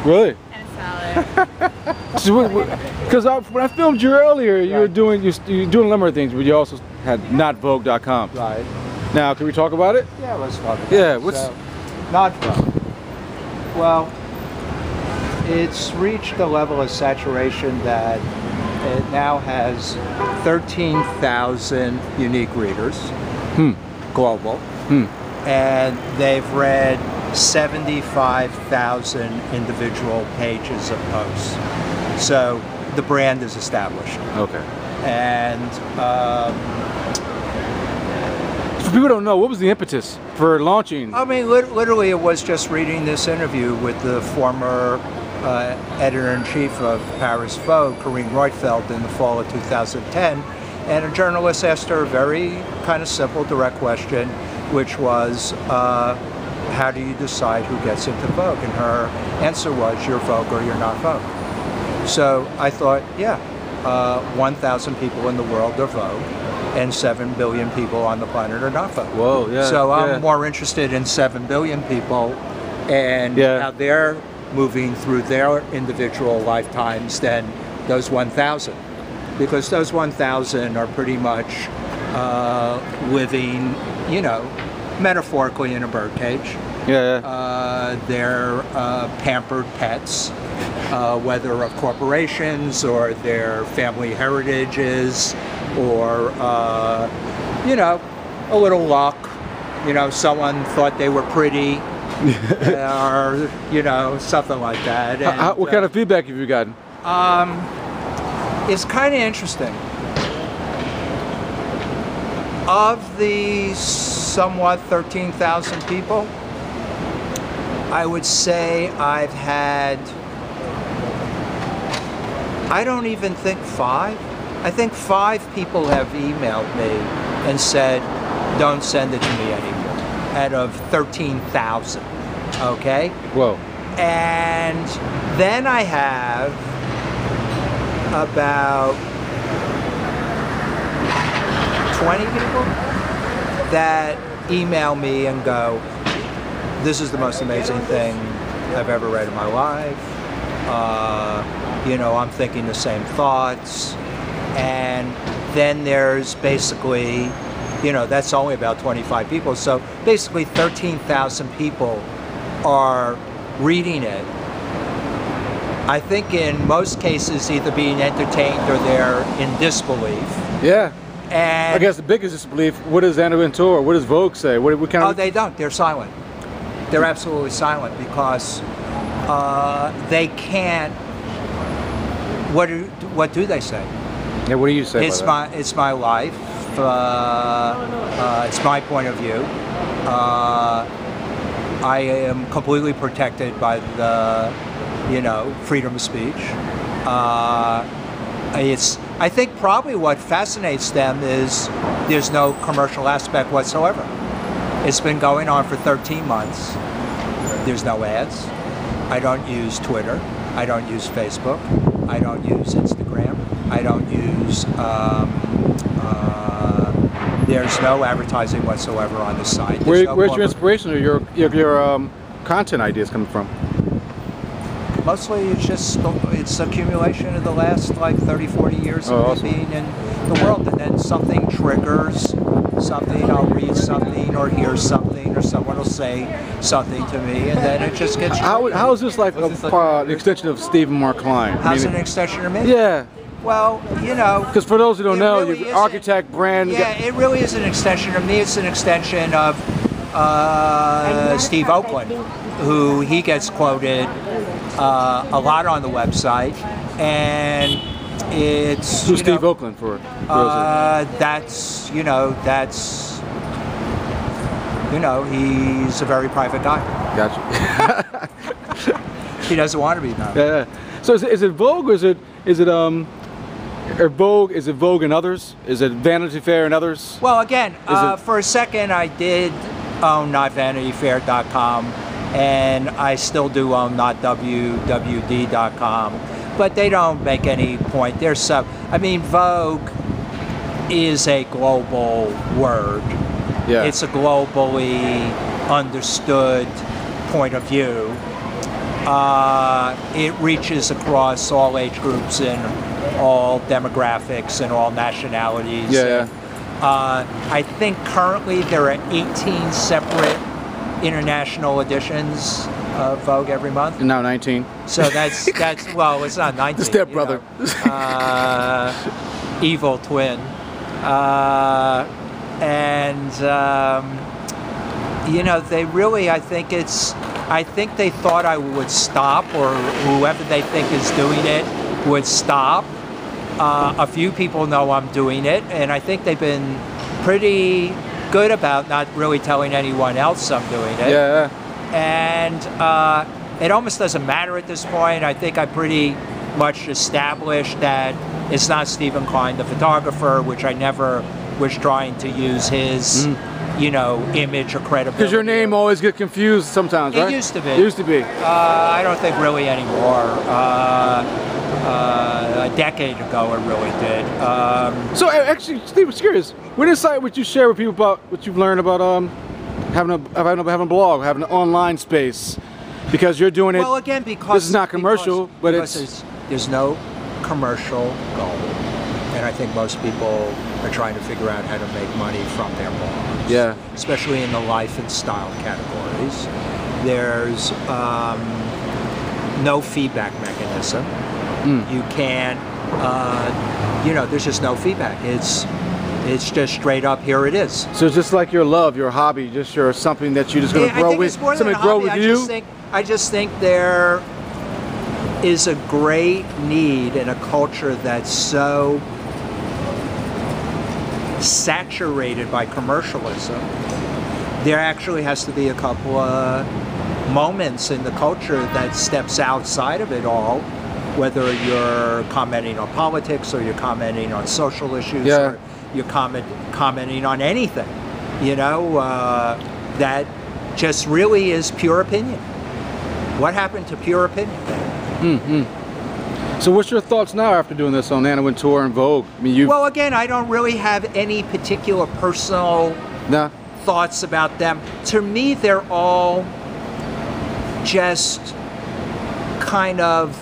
Really? And a salad. Because when I filmed you earlier, you were doing you're doing a number of things, but you also had notvogue.com. Right. Now, can we talk about it? Yeah, let's talk about Yeah, it. what's So, not Vogue. Well, it's reached a level of saturation that it now has 13,000 unique readers, global, and they've read 75,000 individual pages of posts. So the brand is established. okay? And For people who don't know, what was the impetus for launching? I mean, literally, it was just reading this interview with the former editor-in-chief of Paris Vogue, Corinne Reutfeld, in the fall of 2010, and a journalist asked her a very kind of simple, direct question, which was, how do you decide who gets into Vogue? And her answer was, you're Vogue or you're not Vogue. So I thought, yeah, 1,000 people in the world are Vogue, and 7 billion people on the planet are not Vogue. Whoa, yeah. So I'm more interested in 7 billion people and how they're moving through their individual lifetimes than those 1,000. Because those 1,000 are pretty much living, you know, metaphorically in a birdcage. They're pampered pets, whether of corporations or their family heritages, or you know, a little luck. You know, someone thought they were pretty, or you know, something like that. And, what kind of feedback have you gotten? It's kind of interesting. Of the somewhat 13,000 people, I would say I've had, I don't even think 5. I think 5 people have emailed me and said, don't send it to me anymore, out of 13,000, okay? Whoa. And then I have about 20 people that email me and go, this is the most amazing thing I've ever read in my life. You know, I'm thinking the same thoughts. And then there's basically, you know, that's only about 25 people. So basically 13,000 people are reading it. I think in most cases either being entertained or they're in disbelief. Yeah. And I guess the biggest disbelief, what does Anna Wintour, what does Vogue say? What kind of... Oh, they don't. They're silent. They're absolutely silent because they can't. What do they say? Yeah, what do you say? It's my life. It's my point of view. I am completely protected by the, you know, freedom of speech. I think probably what fascinates them is there's no commercial aspect whatsoever. It's been going on for 13 months. There's no ads. I don't use Twitter. I don't use Facebook. I don't use Instagram. I don't use, there's no advertising whatsoever on the site. Where's your inspiration or your content ideas coming from? Mostly it's accumulation of the last like 30, 40 years of me being in the world, and then something triggers something, I'll read something or hear something or someone will say something to me, and then it just gets triggered. How is this like an extension of Stephen Mark Klein? How's it an extension of me? Yeah. Well, you know, because for those who don't know, really you're architect, brand. Yeah, it really is an extension of me. It's an extension of Steve Oakland, who he gets quoted a lot on the website, and it's who's Steve Oakland for? That's you know he's a very private guy. Gotcha. He doesn't want to be known. Yeah. So is it Vogue or is it Vogue? Is it Vogue and others? Is it Vanity Fair and others? Well, again, for a second I did own NotVanityFair.com, and I still do own NotWWD.com, but they don't make any point. There's I mean, Vogue is a global word. Yeah. It's a globally understood point of view, it reaches across all age groups and all demographics and all nationalities. Yeah. I think currently there are 18 separate international editions of Vogue every month. And now 19. So that's well, it's not 19. The stepbrother. Evil twin. You know, they really, I think they thought I would stop, or whoever they think is doing it would stop. A few people know I'm doing it, and I think they've been pretty good about not really telling anyone else I'm doing it. Yeah. And it almost doesn't matter at this point. I think I pretty much established that it's not Stephen Klein, the photographer, which I never was trying to use his, you know, image or credibility. Because your name always gets confused sometimes, right? It used to be. It used to be. I don't think really anymore. A decade ago, it really did. So actually, Steve, I was curious. What insight would you share with people about what you've learned about having a blog, having an online space? Because you're doing it. Well, again, because this is not commercial, but there's no commercial goal, and I think most people are trying to figure out how to make money from their blogs. Yeah. Especially in the life and style categories. There's no feedback mechanism. You can't, you know, there's just no feedback. It's just straight up, here it is. So it's just like your love, your hobby, just your something that you're just going to grow with, something to grow with you? I just think there is a great need in a culture that's so saturated by commercialism. There actually has to be a couple of moments in the culture that steps outside of it all, whether you're commenting on politics or you're commenting on social issues or you're commenting on anything, you know, that just really is pure opinion. What happened to pure opinion? So what's your thoughts now after doing this on Anna Wintour and Vogue? I mean, well, again, I don't really have any particular personal thoughts about them. To me, they're all just kind of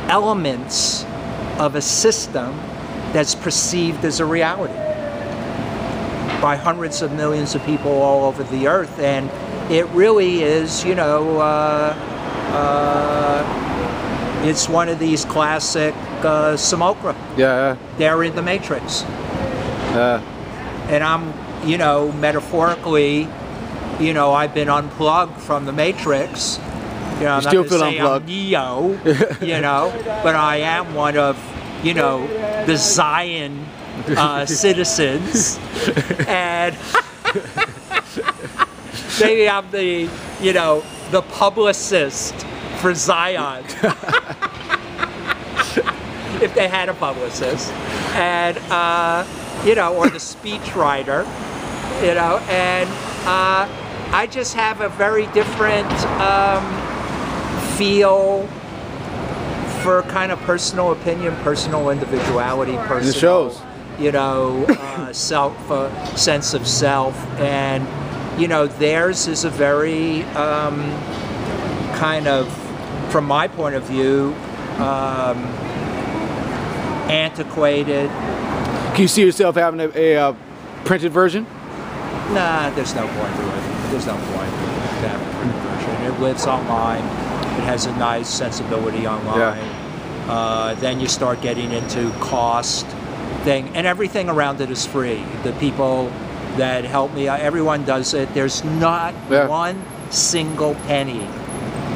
elements of a system that's perceived as a reality by hundreds of millions of people all over the earth, and it really is, you know, it's one of these classic simulacra. They're in the Matrix. And I'm, you know, metaphorically, you know, I've been unplugged from the Matrix. You know, I'm not going to say I'm Neo, you know, but I am one of, you know, the Zion citizens, and maybe I'm the, you know, the publicist for Zion, if they had a publicist, and you know, or the speechwriter, you know, and I just have a very different feel for kind of personal opinion, personal individuality, personal, it shows. You know, sense of self, and you know, theirs is a very kind of, from my point of view, antiquated. Can you see yourself having a printed version? Nah, there's no point to it. There's no point to have a printed version. It lives online. It has a nice sensibility online. Then you start getting into cost thing, and everything around it is free. The people that help me, everyone does it. There's not one single penny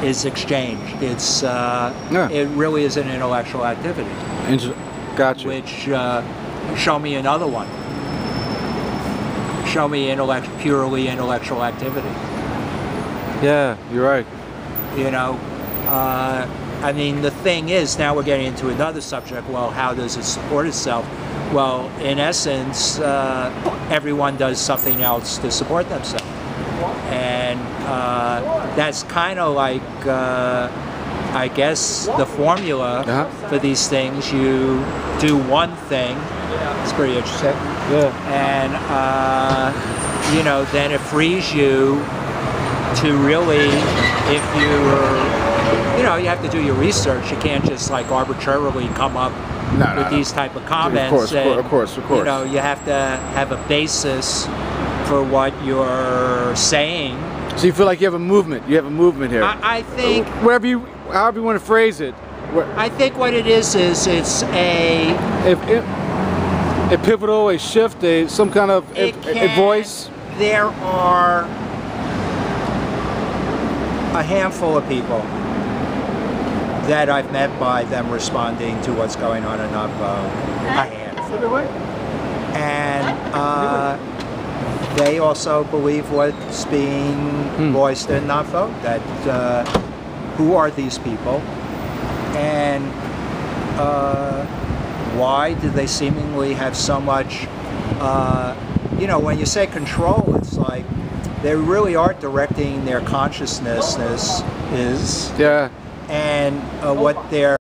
is exchanged. It's it really is an intellectual activity. Gotcha. Which show me another one. Show me purely intellectual activity. Yeah, you're right. You know, I mean, the thing is, now we're getting into another subject. Well, how does it support itself? Well, in essence, everyone does something else to support themselves. And that's kind of like, I guess, the formula for these things. You do one thing. It's pretty interesting. And, you know, then it frees you to really, if you're know, you have to do your research. You can't just like arbitrarily come up with these type of comments. Of course. You know, you have to have a basis for what you're saying. So you feel like you have a movement. You have a movement here. I think, however you want to phrase it. I think what it is it's a pivotal, a shift, some kind of a voice. There are a handful of people that I've met by them responding to what's going on in Navajo. A handful. And they also believe what's being voiced in Navajo, that who are these people, and why do they seemingly have so much, you know, when you say control, it's like they really are directing their consciousness and what they're